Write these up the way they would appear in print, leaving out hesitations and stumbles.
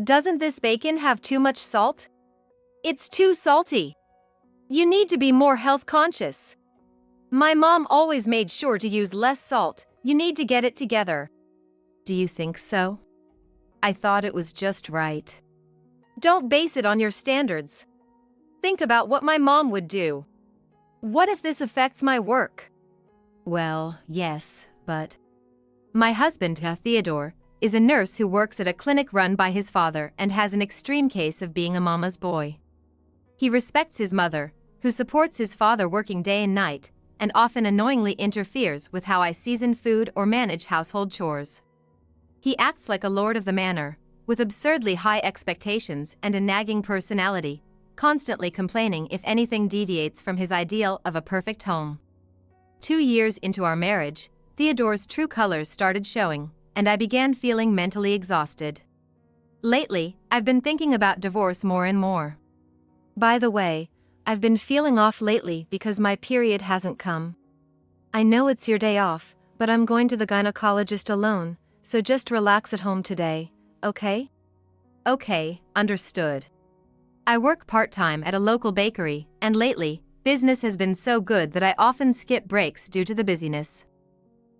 Doesn't this bacon have too much salt? It's too salty. You need to be more health conscious. My mom always made sure to use less salt. You need to get it together. Do you think so? I thought it was just right. Don't base it on your standards. Think about what my mom would do. What if this affects my work? Well, yes, but my husband, Theodore, is a nurse who works at a clinic run by his father and has an extreme case of being a mama's boy. He respects his mother, who supports his father working day and night, and often annoyingly interferes with how I season food or manage household chores. He acts like a lord of the manor, with absurdly high expectations and a nagging personality, constantly complaining if anything deviates from his ideal of a perfect home. 2 years into our marriage, Theodore's true colors started showing, and I began feeling mentally exhausted. Lately, I've been thinking about divorce more and more. By the way, I've been feeling off lately because my period hasn't come. I know it's your day off, but I'm going to the gynecologist alone, so just relax at home today, okay? Okay, understood. I work part-time at a local bakery, and lately, business has been so good that I often skip breaks due to the busyness.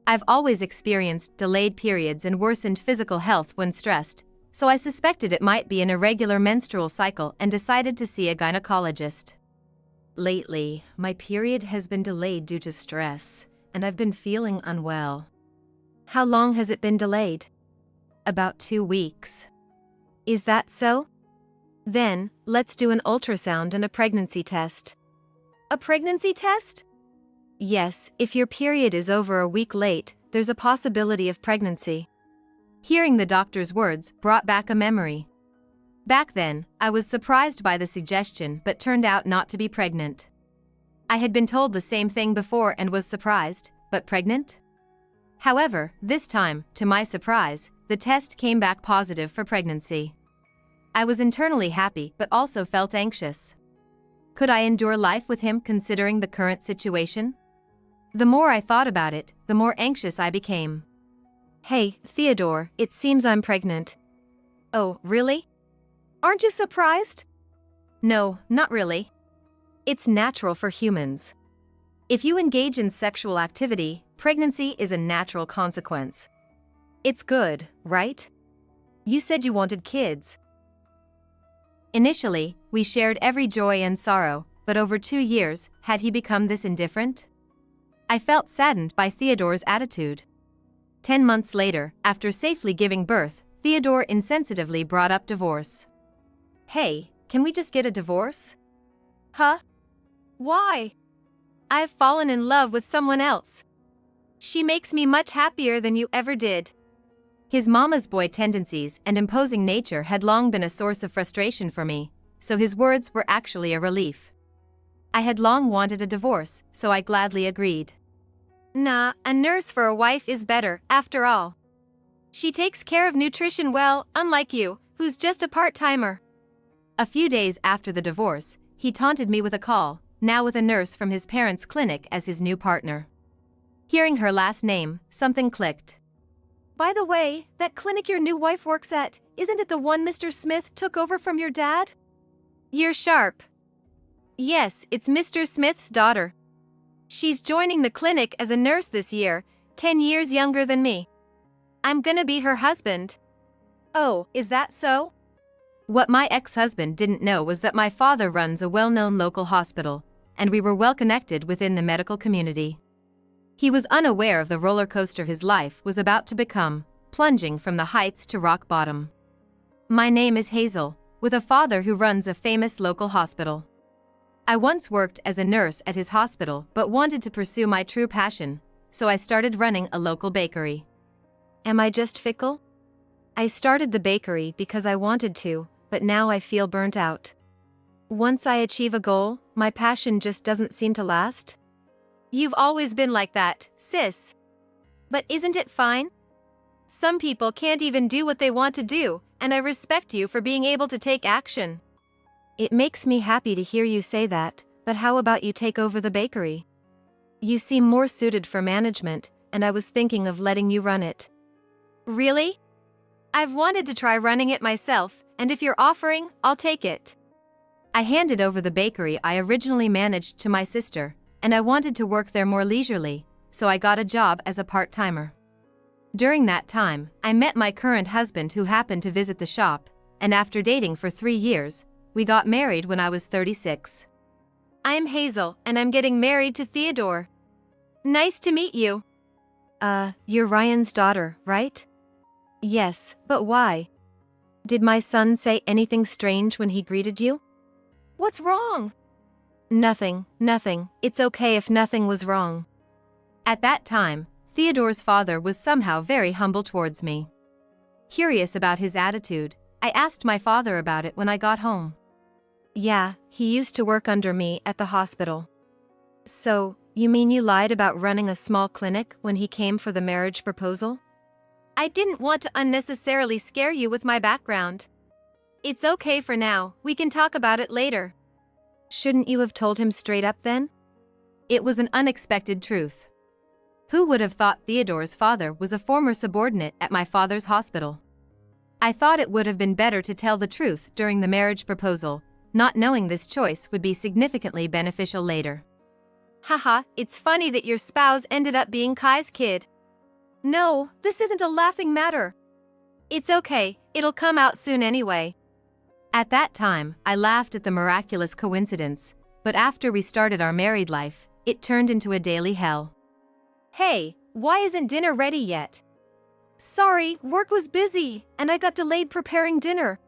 I've always experienced delayed periods and worsened physical health when stressed, so I suspected it might be an irregular menstrual cycle and decided to see a gynecologist. Lately, my period has been delayed due to stress, and I've been feeling unwell. How long has it been delayed? About 2 weeks. Is that so? Then, let's do an ultrasound and a pregnancy test. A pregnancy test? Yes, if your period is over a week late, there's a possibility of pregnancy. Hearing the doctor's words brought back a memory. Back then, I was surprised by the suggestion but turned out not to be pregnant. I had been told the same thing before and was surprised, but pregnant? However, this time, to my surprise, the test came back positive for pregnancy. I was internally happy but also felt anxious. Could I endure life with him considering the current situation? The more I thought about it, the more anxious I became. Hey, Theodore, it seems I'm pregnant. Oh, really? Aren't you surprised? No, not really. It's natural for humans. If you engage in sexual activity, pregnancy is a natural consequence. It's good, right? You said you wanted kids. Initially, we shared every joy and sorrow, but over 2 years, had he become this indifferent? I felt saddened by Theodore's attitude. 10 months later, after safely giving birth, Theodore insensitively brought up divorce. Hey, can we just get a divorce? Huh? Why? I've fallen in love with someone else. She makes me much happier than you ever did. His mama's boy tendencies and imposing nature had long been a source of frustration for me, so his words were actually a relief. I had long wanted a divorce, so I gladly agreed. Nah, a nurse for a wife is better, after all. She takes care of nutrition well, unlike you, who's just a part-timer. A few days after the divorce, he taunted me with a call, now with a nurse from his parents' clinic as his new partner. Hearing her last name, something clicked. By the way, that clinic your new wife works at, isn't it the one Mr. Smith took over from your dad? You're sharp. Yes, it's Mr. Smith's daughter. She's joining the clinic as a nurse this year, 10 years younger than me. I'm gonna be her husband. Oh, is that so? What my ex-husband didn't know was that my father runs a well-known local hospital, and we were well connected within the medical community. He was unaware of the roller coaster his life was about to become, plunging from the heights to rock bottom. My name is Hazel, with a father who runs a famous local hospital. I once worked as a nurse at his hospital but wanted to pursue my true passion, so I started running a local bakery. Am I just fickle? I started the bakery because I wanted to, but now I feel burnt out. Once I achieve a goal, my passion just doesn't seem to last. You've always been like that, sis. But isn't it fine? Some people can't even do what they want to do, and I respect you for being able to take action. It makes me happy to hear you say that, but how about you take over the bakery? You seem more suited for management, and I was thinking of letting you run it. Really? I've wanted to try running it myself, and if you're offering, I'll take it. I handed over the bakery I originally managed to my sister, and I wanted to work there more leisurely, so I got a job as a part-timer. During that time, I met my current husband who happened to visit the shop, and after dating for 3 years, we got married when I was 36. I'm Hazel, and I'm getting married to Theodore. Nice to meet you. You're Ryan's daughter, right? Yes, but why? Did my son say anything strange when he greeted you? What's wrong? Nothing. It's okay if nothing was wrong. At that time, Theodore's father was somehow very humble towards me. Curious about his attitude, I asked my father about it when I got home. Yeah, he used to work under me at the hospital. So, you mean you lied about running a small clinic when he came for the marriage proposal? I didn't want to unnecessarily scare you with my background. It's okay for now, we can talk about it later. Shouldn't you have told him straight up then? It was an unexpected truth. Who would have thought Theodore's father was a former subordinate at my father's hospital? I thought it would have been better to tell the truth during the marriage proposal, not knowing this choice would be significantly beneficial later. Haha, it's funny that your spouse ended up being Kai's kid. No, this isn't a laughing matter. It's okay, it'll come out soon anyway. At that time, I laughed at the miraculous coincidence, but after we started our married life, it turned into a daily hell. Hey, why isn't dinner ready yet? Sorry, work was busy, and I got delayed preparing dinner.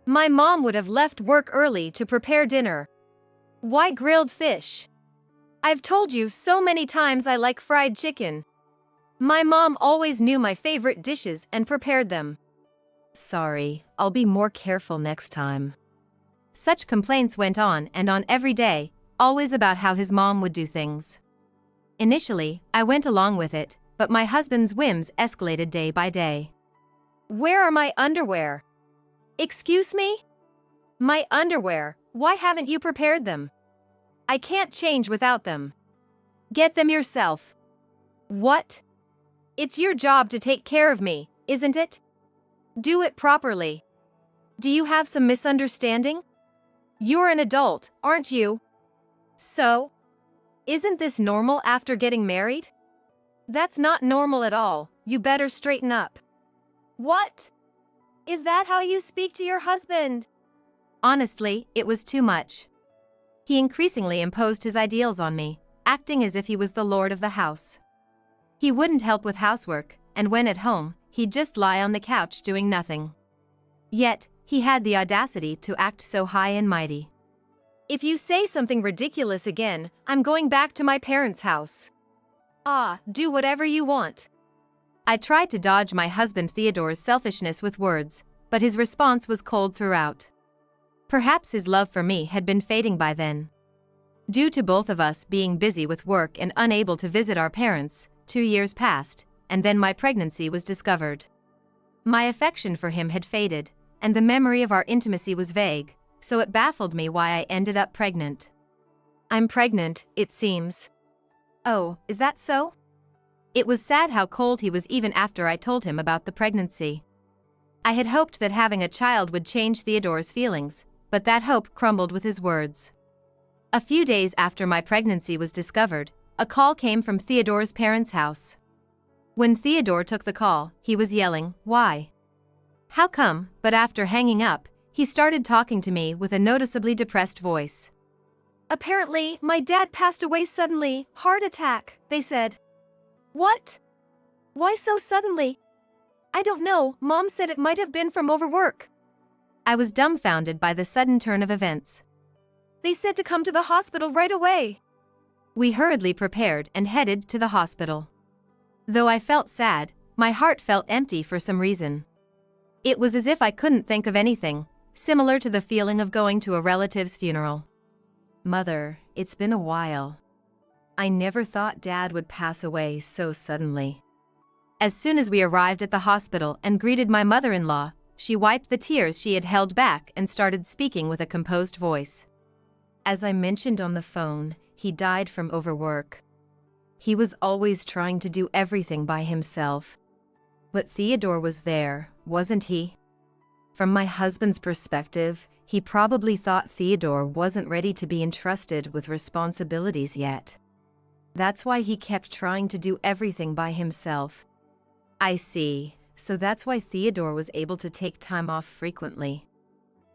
My mom would have left work early to prepare dinner. Why grilled fish? I've told you so many times I like fried chicken. My mom always knew my favorite dishes and prepared them. Sorry, I'll be more careful next time. Such complaints went on and on every day, always about how his mom would do things. Initially, I went along with it, but my husband's whims escalated day by day. Where are my underwear? Excuse me? My underwear, why haven't you prepared them? I can't change without them. Get them yourself. What? It's your job to take care of me, isn't it? Do it properly. Do you have some misunderstanding? You're an adult, aren't you? So? Isn't this normal after getting married? That's not normal at all, you better straighten up. What? Is that how you speak to your husband? Honestly, it was too much. He increasingly imposed his ideals on me, acting as if he was the lord of the house. He wouldn't help with housework, and when at home, he'd just lie on the couch doing nothing. Yet, he had the audacity to act so high and mighty. If you say something ridiculous again, I'm going back to my parents' house. Do whatever you want. I tried to dodge my husband Theodore's selfishness with words, but his response was cold throughout. Perhaps his love for me had been fading by then. Due to both of us being busy with work and unable to visit our parents, 2 years passed, and then my pregnancy was discovered. My affection for him had faded, and the memory of our intimacy was vague, so it baffled me why I ended up pregnant. I'm pregnant, it seems. Oh, is that so? It was sad how cold he was even after I told him about the pregnancy. I had hoped that having a child would change Theodore's feelings, but that hope crumbled with his words. A few days after my pregnancy was discovered, a call came from Theodore's parents' house. When Theodore took the call, he was yelling, "Why? How come?" But after hanging up, he started talking to me with a noticeably depressed voice. Apparently, my dad passed away suddenly, heart attack, they said. What? Why so suddenly? I don't know, Mom said it might have been from overwork. I was dumbfounded by the sudden turn of events. They said to come to the hospital right away. We hurriedly prepared and headed to the hospital. Though I felt sad, my heart felt empty for some reason. It was as if I couldn't think of anything, similar to the feeling of going to a relative's funeral. Mother, it's been a while. I never thought Dad would pass away so suddenly. As soon as we arrived at the hospital and greeted my mother-in-law, she wiped the tears she had held back and started speaking with a composed voice. As I mentioned on the phone, he died from overwork. He was always trying to do everything by himself. But Theodore was there, wasn't he? From my husband's perspective, he probably thought Theodore wasn't ready to be entrusted with responsibilities yet. That's why he kept trying to do everything by himself. I see, so that's why Theodore was able to take time off frequently.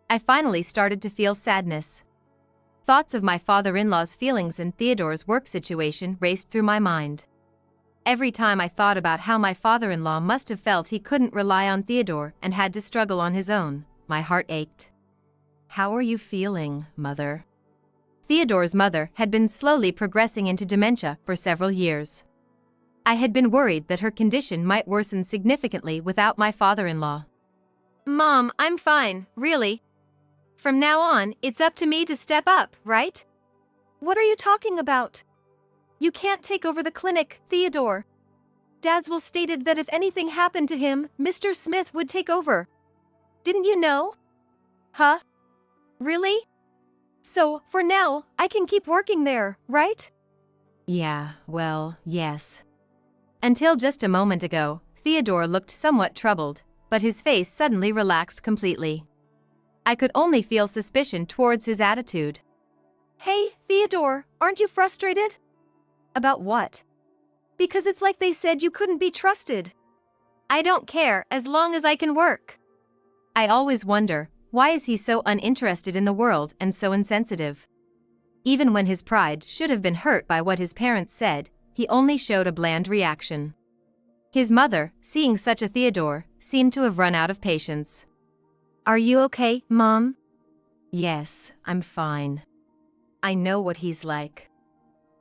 I finally started to feel sadness. Thoughts of my father-in-law's feelings and Theodore's work situation raced through my mind. Every time I thought about how my father-in-law must have felt he couldn't rely on Theodore and had to struggle on his own, my heart ached. "How are you feeling, Mother?" Theodore's mother had been slowly progressing into dementia for several years. I had been worried that her condition might worsen significantly without my father-in-law. "Mom, I'm fine, really. From now on, it's up to me to step up, right?" "What are you talking about? You can't take over the clinic, Theodore. Dad's will stated that if anything happened to him, Mr. Smith would take over. Didn't you know?" "Huh? Really? So, for now, I can keep working there, right?" "Yeah, well, yes." Until just a moment ago, Theodore looked somewhat troubled, but his face suddenly relaxed completely. I could only feel suspicion towards his attitude. "Hey, Theodore, aren't you frustrated?" "About what?" "Because it's like they said you couldn't be trusted." "I don't care as long as I can work." I always wonder, why is he so uninterested in the world and so insensitive? Even when his pride should have been hurt by what his parents said, he only showed a bland reaction. His mother, seeing such a Theodore, seemed to have run out of patience. "Are you okay, Mom?" "Yes, I'm fine. I know what he's like.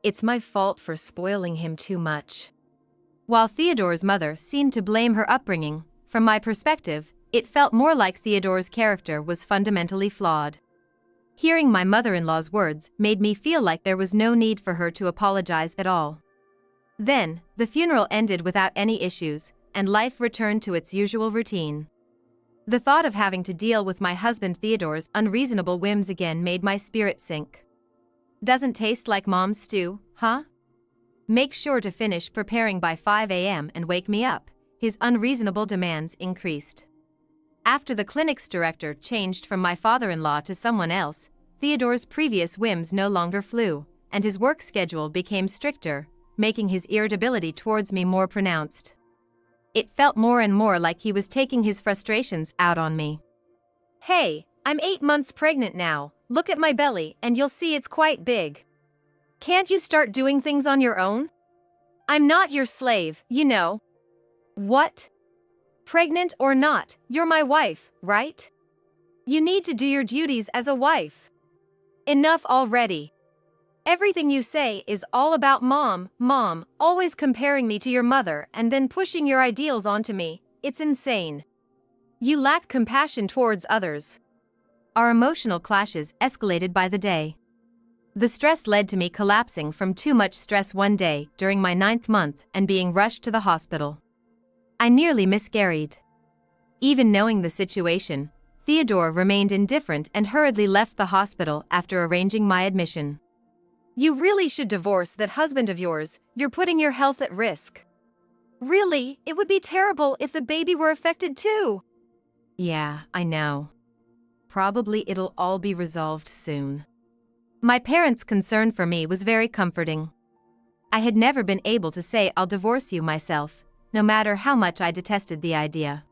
It's my fault for spoiling him too much." While Theodore's mother seemed to blame her upbringing, from my perspective, it felt more like Theodore's character was fundamentally flawed. Hearing my mother-in-law's words made me feel like there was no need for her to apologize at all. Then, the funeral ended without any issues, and life returned to its usual routine. The thought of having to deal with my husband Theodore's unreasonable whims again made my spirit sink. "Doesn't taste like Mom's stew, huh? Make sure to finish preparing by 5 a.m. and wake me up." His unreasonable demands increased. After the clinic's director changed from my father-in-law to someone else, Theodore's previous whims no longer flew, and his work schedule became stricter, making his irritability towards me more pronounced. It felt more and more like he was taking his frustrations out on me. "Hey, I'm 8 months pregnant now. Look at my belly and you'll see it's quite big. Can't you start doing things on your own? I'm not your slave, you know." "What? Pregnant or not, you're my wife, right? You need to do your duties as a wife. Enough already. Everything you say is all about Mom, always comparing me to your mother and then pushing your ideals onto me. It's insane. You lack compassion towards others." Our emotional clashes escalated by the day. The stress led to me collapsing from too much stress one day during my 9th month and being rushed to the hospital. I nearly miscarried. Even knowing the situation, Theodore remained indifferent and hurriedly left the hospital after arranging my admission. "You really should divorce that husband of yours. You're putting your health at risk." "Really, it would be terrible if the baby were affected too." "Yeah, I know. Probably it'll all be resolved soon." My parents' concern for me was very comforting. I had never been able to say I'll divorce you myself, no matter how much I detested the idea.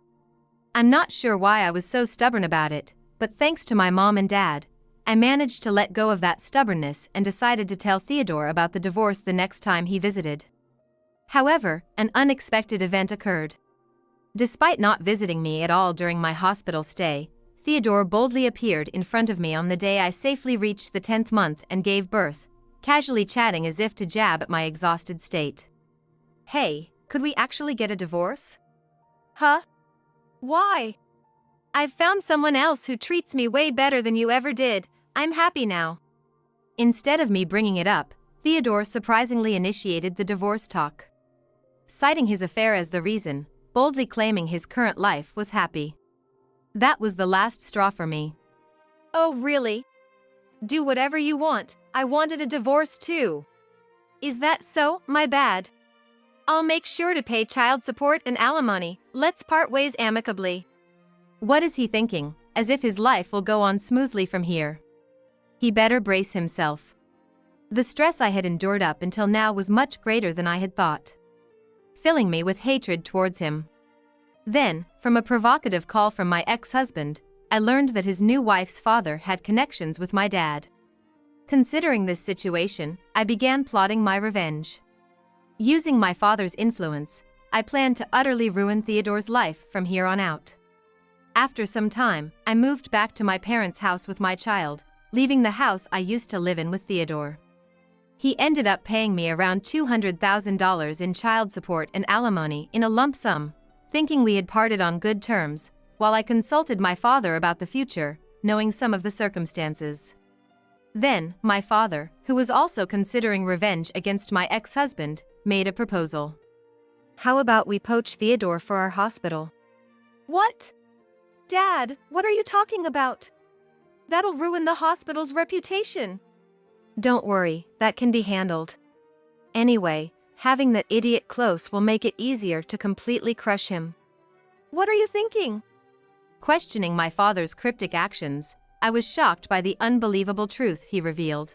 I'm not sure why I was so stubborn about it, but thanks to my mom and dad, I managed to let go of that stubbornness and decided to tell Theodore about the divorce the next time he visited. However, an unexpected event occurred. Despite not visiting me at all during my hospital stay, Theodore boldly appeared in front of me on the day I safely reached the 10th month and gave birth, casually chatting as if to jab at my exhausted state. "Hey, could we actually get a divorce?" "Huh? Why?" "I've found someone else who treats me way better than you ever did. I'm happy now." Instead of me bringing it up, Theodore surprisingly initiated the divorce talk. Citing his affair as the reason, boldly claiming his current life was happy. That was the last straw for me. "Oh really? Do whatever you want. I wanted a divorce too." "Is that so? My bad. I'll make sure to pay child support and alimony. Let's part ways amicably." What is he thinking? As if his life will go on smoothly from here. He better brace himself. The stress I had endured up until now was much greater than I had thought, filling me with hatred towards him. Then, from a provocative call from my ex-husband, I learned that his new wife's father had connections with my dad. Considering this situation, I began plotting my revenge. Using my father's influence, I planned to utterly ruin Theodore's life from here on out. After some time, I moved back to my parents' house with my child, leaving the house I used to live in with Theodore. He ended up paying me around $200,000 in child support and alimony in a lump sum, thinking we had parted on good terms, while I consulted my father about the future, knowing some of the circumstances. Then, my father, who was also considering revenge against my ex-husband, made a proposal. How about we poach Theodore for our hospital? What? Dad, what are you talking about? That'll ruin the hospital's reputation. Don't worry, that can be handled. Anyway, having that idiot close will make it easier to completely crush him. What are you thinking? Questioning my father's cryptic actions, I was shocked by the unbelievable truth he revealed.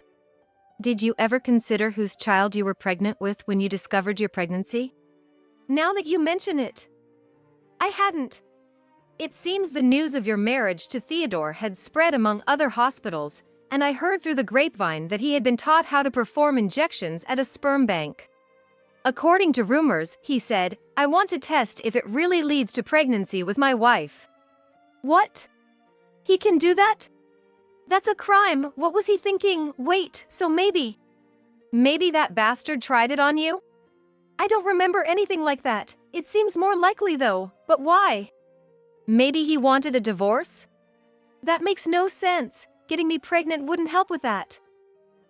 Did you ever consider whose child you were pregnant with when you discovered your pregnancy? Now that you mention it, I hadn't. It seems the news of your marriage to Theodore had spread among other hospitals, and I heard through the grapevine that he had been taught how to perform injections at a sperm bank. According to rumors, he said, I want to test if it really leads to pregnancy with my wife. What? He can do that? That's a crime. What was he thinking? Wait, so maybe that bastard tried it on you? I don't remember anything like that. It seems more likely though, but why? Maybe he wanted a divorce? That makes no sense. Getting me pregnant wouldn't help with that.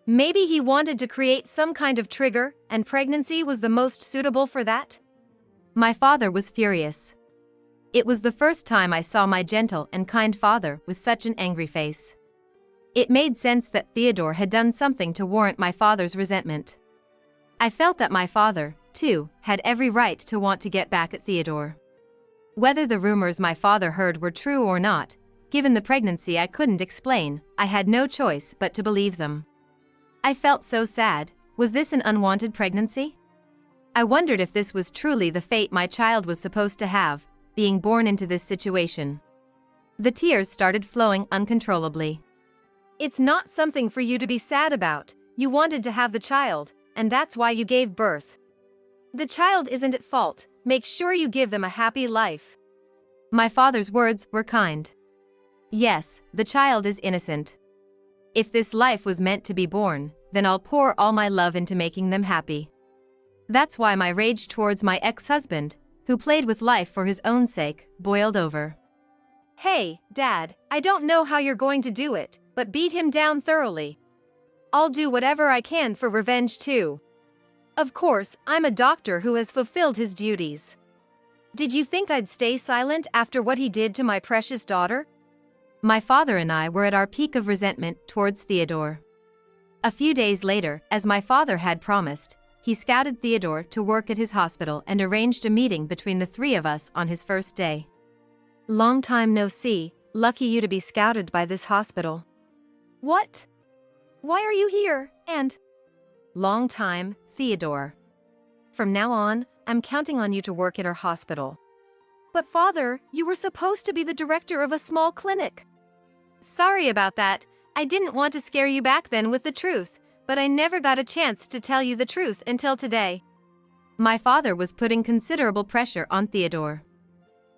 Maybe he wanted to create some kind of trigger, and pregnancy was the most suitable for that? My father was furious. It was the first time I saw my gentle and kind father with such an angry face. It made sense that Theodore had done something to warrant my father's resentment. I felt that my father, too, had every right to want to get back at Theodore. Whether the rumors my father heard were true or not, given the pregnancy I couldn't explain, I had no choice but to believe them. I felt so sad. Was this an unwanted pregnancy? I wondered if this was truly the fate my child was supposed to have, being born into this situation. The tears started flowing uncontrollably. It's not something for you to be sad about. You wanted to have the child, and that's why you gave birth. The child isn't at fault. Make sure you give them a happy life. My father's words were kind. Yes, the child is innocent. If this life was meant to be born, then I'll pour all my love into making them happy. That's why my rage towards my ex-husband, who played with life for his own sake, boiled over. Hey, Dad, I don't know how you're going to do it, but beat him down thoroughly. I'll do whatever I can for revenge too. Of course, I'm a doctor who has fulfilled his duties. Did you think I'd stay silent after what he did to my precious daughter? My father and I were at our peak of resentment towards Theodore. A few days later, as my father had promised, he scouted Theodore to work at his hospital and arranged a meeting between the three of us on his first day. Long time no see, lucky you to be scouted by this hospital. What? Why are you here? And? Long time, Theodore. From now on, I'm counting on you to work at our hospital. But father, you were supposed to be the director of a small clinic. Sorry about that. I didn't want to scare you back then with the truth, but I never got a chance to tell you the truth until today. My father was putting considerable pressure on Theodore.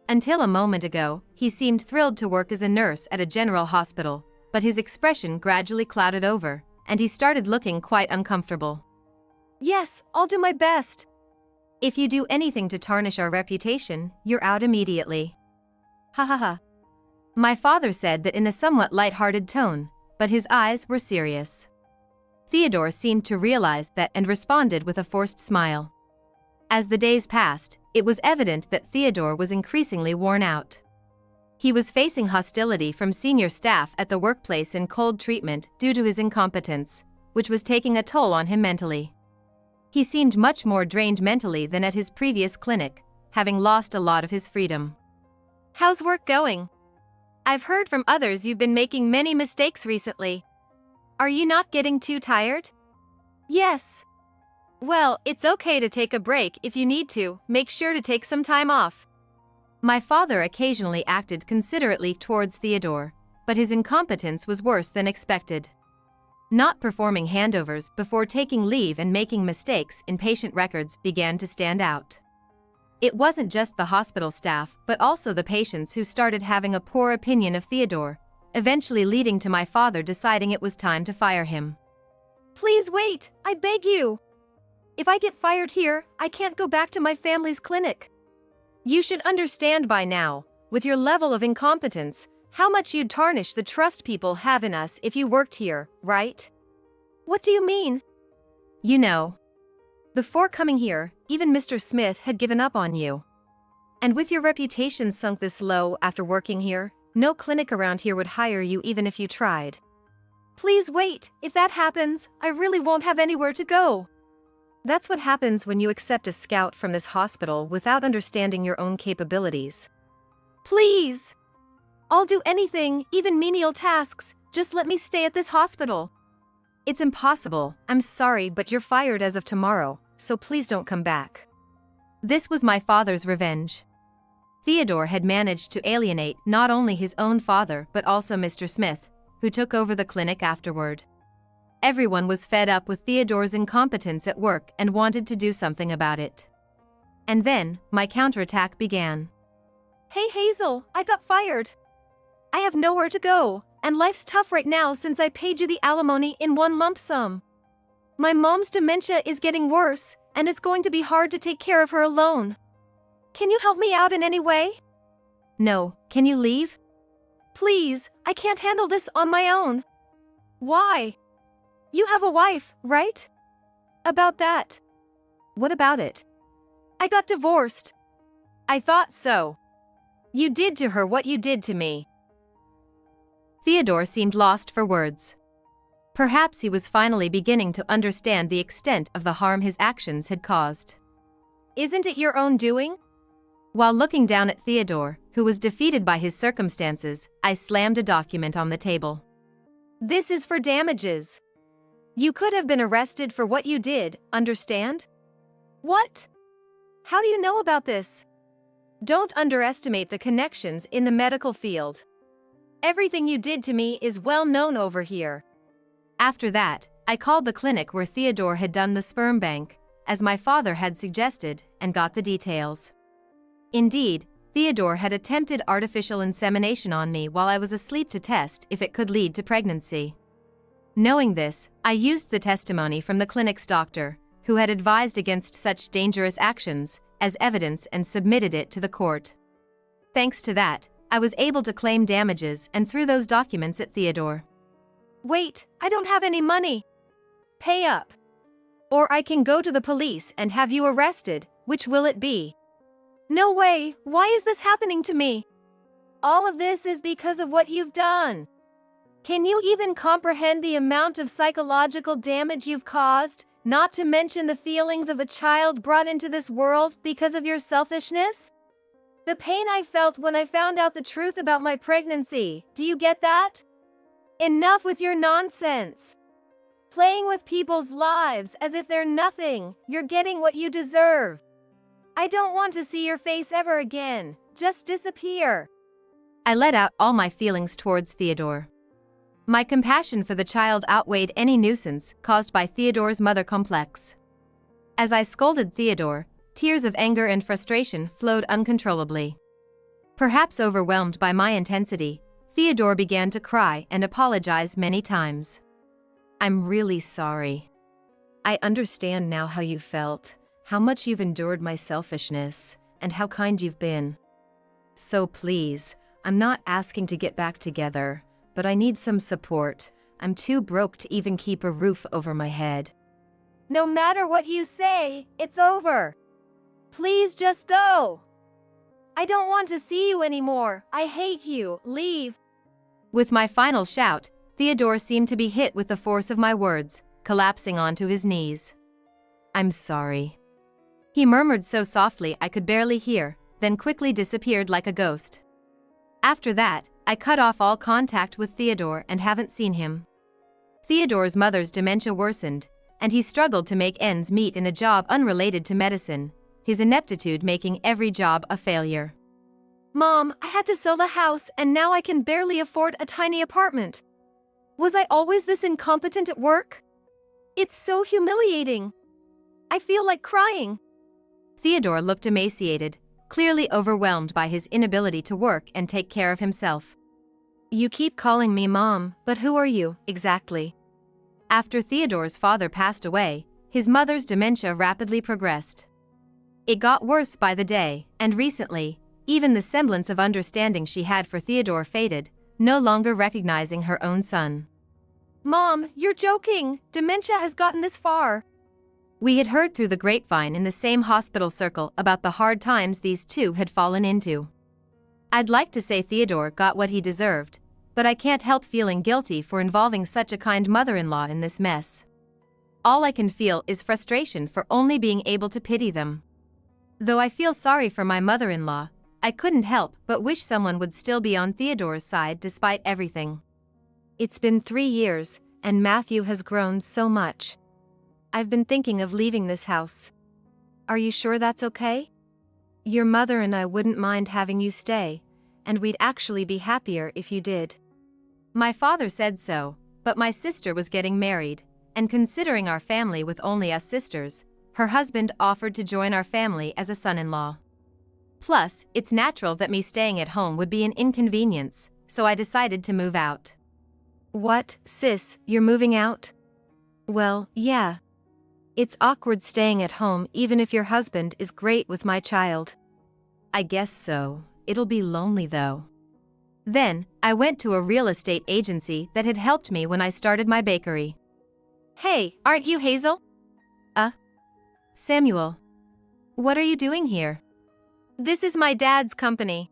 Until a moment ago, he seemed thrilled to work as a nurse at a general hospital, but his expression gradually clouded over, and he started looking quite uncomfortable. Yes, I'll do my best. If you do anything to tarnish our reputation, you're out immediately. Ha ha ha. My father said that in a somewhat light-hearted tone, but his eyes were serious. Theodore seemed to realize that and responded with a forced smile. As the days passed, it was evident that Theodore was increasingly worn out. He was facing hostility from senior staff at the workplace and cold treatment due to his incompetence, which was taking a toll on him mentally. He seemed much more drained mentally than at his previous clinic, having lost a lot of his freedom. How's work going? I've heard from others you've been making many mistakes recently. Are you not getting too tired? Yes. Well, it's okay to take a break if you need to. Make sure to take some time off. My father occasionally acted considerately towards Theodore, but his incompetence was worse than expected. Not performing handovers before taking leave and making mistakes in patient records began to stand out. It wasn't just the hospital staff but also the patients who started having a poor opinion of Theodore, eventually leading to my father deciding it was time to fire him. Please wait, I beg you. If I get fired here, I can't go back to my family's clinic. You should understand by now, with your level of incompetence, how much you'd tarnish the trust people have in us if you worked here, right? What do you mean? You know. Before coming here, even Mr. Smith had given up on you. And with your reputation sunk this low after working here, no clinic around here would hire you even if you tried. Please wait, if that happens, I really won't have anywhere to go. That's what happens when you accept a scout from this hospital without understanding your own capabilities. Please! I'll do anything, even menial tasks, just let me stay at this hospital. It's impossible, I'm sorry, but you're fired as of tomorrow, so please don't come back. This was my father's revenge. Theodore had managed to alienate not only his own father but also Mr. Smith, who took over the clinic afterward. Everyone was fed up with Theodore's incompetence at work and wanted to do something about it. And then, my counterattack began. Hey Hazel, I got fired. I have nowhere to go, and life's tough right now since I paid you the alimony in one lump sum. My mom's dementia is getting worse, and it's going to be hard to take care of her alone. Can you help me out in any way? No, can you leave? Please, I can't handle this on my own. Why? You have a wife, right? About that. What about it? I got divorced. I thought so. You did to her what you did to me. Theodore seemed lost for words. Perhaps he was finally beginning to understand the extent of the harm his actions had caused. Isn't it your own doing? While looking down at Theodore, who was defeated by his circumstances, I slammed a document on the table. This is for damages. You could have been arrested for what you did, understand? What? How do you know about this? Don't underestimate the connections in the medical field. Everything you did to me is well known over here. After that, I called the clinic where Theodore had done the sperm bank, as my father had suggested, and got the details. Indeed, Theodore had attempted artificial insemination on me while I was asleep to test if it could lead to pregnancy. Knowing this, I used the testimony from the clinic's doctor, who had advised against such dangerous actions, as evidence and submitted it to the court. Thanks to that, I was able to claim damages and threw those documents at Theodore. Wait, I don't have any money. Pay up. Or I can go to the police and have you arrested, which will it be? No way, why is this happening to me? All of this is because of what you've done. Can you even comprehend the amount of psychological damage you've caused, not to mention the feelings of a child brought into this world because of your selfishness? The pain I felt when I found out the truth about my pregnancy, do you get that? Enough with your nonsense. Playing with people's lives as if they're nothing, you're getting what you deserve. I don't want to see your face ever again, just disappear. I let out all my feelings towards Theodore. My compassion for the child outweighed any nuisance caused by Theodore's mother complex. As I scolded Theodore, tears of anger and frustration flowed uncontrollably. Perhaps overwhelmed by my intensity, Theodore began to cry and apologize many times. I'm really sorry. I understand now how you felt, how much you've endured my selfishness, and how kind you've been. So please, I'm not asking to get back together, but I need some support. I'm too broke to even keep a roof over my head. No matter what you say, it's over. Please just go. I don't want to see you anymore. I hate you. Leave. With my final shout, Theodore seemed to be hit with the force of my words, collapsing onto his knees. I'm sorry. He murmured so softly I could barely hear, then quickly disappeared like a ghost. After that, I cut off all contact with Theodore and haven't seen him. Theodore's mother's dementia worsened, and he struggled to make ends meet in a job unrelated to medicine, his ineptitude making every job a failure. Mom, I had to sell the house and now I can barely afford a tiny apartment. Was I always this incompetent at work? It's so humiliating. I feel like crying. Theodore looked emaciated, clearly overwhelmed by his inability to work and take care of himself. You keep calling me Mom, but who are you, exactly? After Theodore's father passed away, his mother's dementia rapidly progressed. It got worse by the day, and recently, even the semblance of understanding she had for Theodore faded, no longer recognizing her own son. Mom, you're joking! Dementia has gotten this far. We had heard through the grapevine in the same hospital circle about the hard times these two had fallen into. I'd like to say Theodore got what he deserved, but I can't help feeling guilty for involving such a kind mother-in-law in this mess. All I can feel is frustration for only being able to pity them. Though I feel sorry for my mother-in-law, I couldn't help but wish someone would still be on Theodore's side despite everything. It's been 3 years, and Matthew has grown so much. I've been thinking of leaving this house. Are you sure that's okay? Your mother and I wouldn't mind having you stay, and we'd actually be happier if you did. My father said so, but my sister was getting married, and considering our family with only us sisters, her husband offered to join our family as a son-in-law. Plus, it's natural that me staying at home would be an inconvenience, so I decided to move out. What, sis, you're moving out? Well, yeah. It's awkward staying at home even if your husband is great with my child. I guess so. It'll be lonely though. Then, I went to a real estate agency that had helped me when I started my bakery. Hey, aren't you Hazel? Samuel. What are you doing here? This is my dad's company.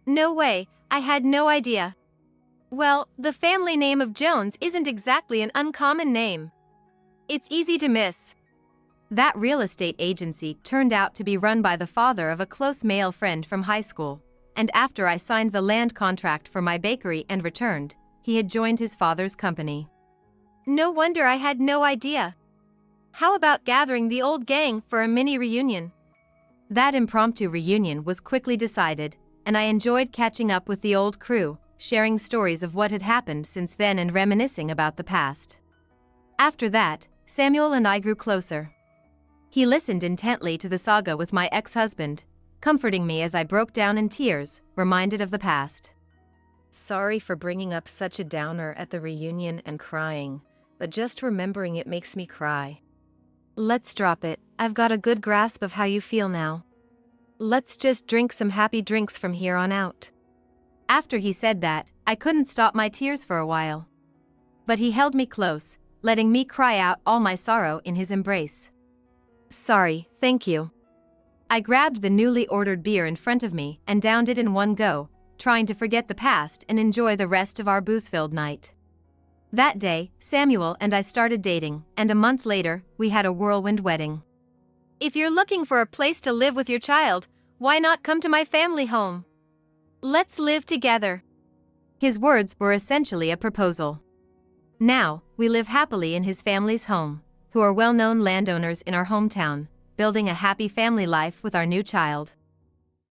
No way, I had no idea. Well, the family name of Jones isn't exactly an uncommon name. It's easy to miss. That real estate agency turned out to be run by the father of a close male friend from high school, and after I signed the land contract for my bakery and returned, he had joined his father's company. No wonder I had no idea. How about gathering the old gang for a mini reunion? That impromptu reunion was quickly decided, and I enjoyed catching up with the old crew, sharing stories of what had happened since then and reminiscing about the past. After that, Samuel and I grew closer. He listened intently to the saga with my ex-husband, comforting me as I broke down in tears, reminded of the past. Sorry for bringing up such a downer at the reunion and crying, but just remembering it makes me cry. Let's drop it. I've got a good grasp of how you feel now. Let's just drink some happy drinks from here on out. After he said that, I couldn't stop my tears for a while. But he held me close, letting me cry out all my sorrow in his embrace. Sorry, thank you. I grabbed the newly ordered beer in front of me and downed it in one go, trying to forget the past and enjoy the rest of our booze-filled night. That day, Samuel and I started dating, and a month later, we had a whirlwind wedding. If you're looking for a place to live with your child, why not come to my family home? Let's live together. His words were essentially a proposal. Now, we live happily in his family's home, who are well-known landowners in our hometown, building a happy family life with our new child.